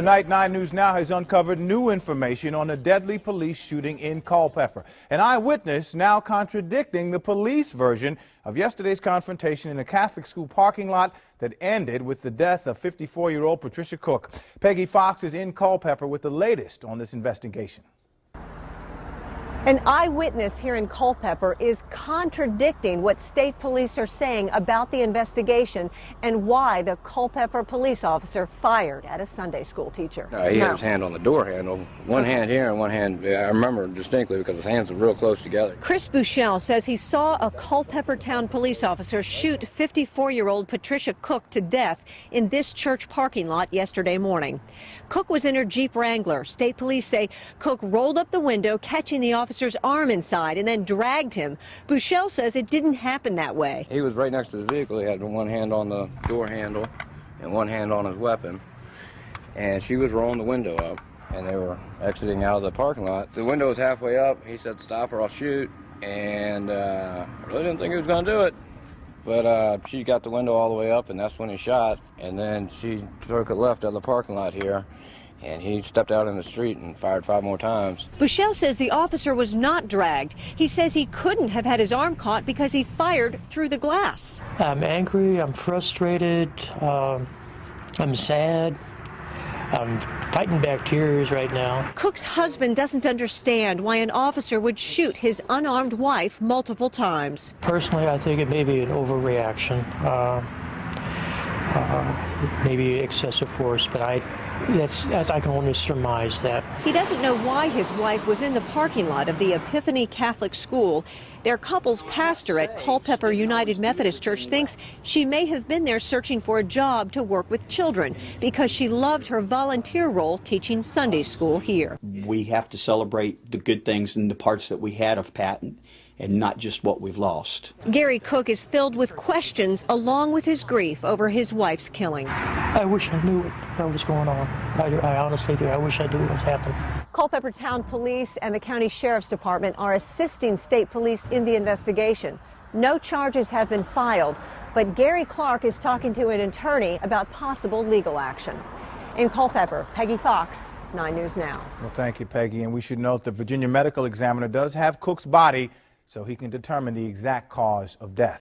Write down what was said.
Tonight, 9 News Now has uncovered new information on a deadly police shooting in Culpeper. An eyewitness now contradicting the police version of yesterday's confrontation in a Catholic school parking lot that ended with the death of 54-year-old Patricia Cook. Peggy Fox is in Culpeper with the latest on this investigation. An eyewitness here in Culpeper is contradicting what state police are saying about the investigation and why the Culpeper police officer fired at a Sunday school teacher. He had his hand on the door handle, one hand here and one hand, I remember distinctly because his hands were real close together. Chris Buchel says he saw a Culpeper town police officer shoot 54-year-old Patricia Cook to death in this church parking lot yesterday morning. Cook was in her Jeep Wrangler. State police say Cook rolled up the window, catching the officer's arm inside, and then dragged him. Buchel says it didn't happen that way. He was right next to the vehicle. He had one hand on the door handle and one hand on his weapon, and she was rolling the window up, and they were exiting out of the parking lot. The window was halfway up. He said, "Stop or I'll shoot," and I really didn't think he was going to do it. But she got the window all the way up, and that's when he shot. And then she took a left out of the parking lot here, and he stepped out in the street and fired 5 more times. Buchel says the officer was not dragged. He says he couldn't have had his arm caught because he fired through the glass. I'm angry, I'm frustrated, I'm sad. I'm fighting back tears right now. Cook's husband doesn't understand why an officer would shoot his unarmed wife multiple times. Personally, I think it may be an overreaction, maybe excessive force, but I can only surmise that. He doesn't know why his wife was in the parking lot of the Epiphany Catholic School. Their couple's pastor at Culpeper United Methodist Church thinks she may have been there searching for a job to work with children because she loved her volunteer role teaching Sunday school here. We have to celebrate the good things and the parts that we had of Patton, and not just what we've lost. Gary Cook is filled with questions along with his grief over his wife's killing. I wish I knew what was going on. I honestly do. I wish I knew what was happening. Culpeper Town Police and the County Sheriff's Department are assisting state police in the investigation. No charges have been filed, but Gary Clark is talking to an attorney about possible legal action. In Culpeper, Peggy Fox, 9 News Now. Well, thank you, Peggy. And we should note the Virginia Medical Examiner does have Cook's body, so he can determine the exact cause of death.